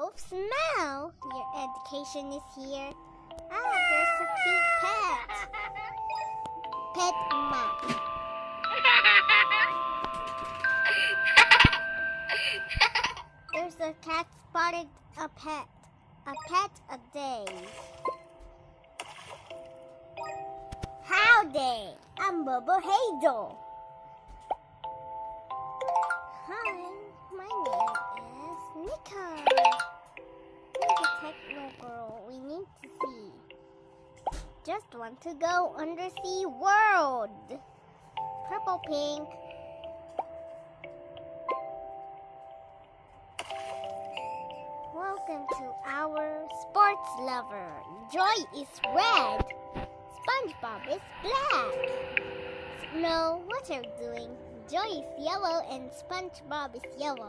Oh, smell! Your education is here. Ah, there's a cute pet. Pet map. There's a cat spotted a pet. A pet a day. Howdy! I'm Bobo Hazel. Hi, my name is Nika. You're the techno girl we need to see. Just want to go undersea world. Purple pink. Welcome to our sports lover. Joy is red. SpongeBob is black. No, what are you doing? Joy is yellow and SpongeBob is yellow.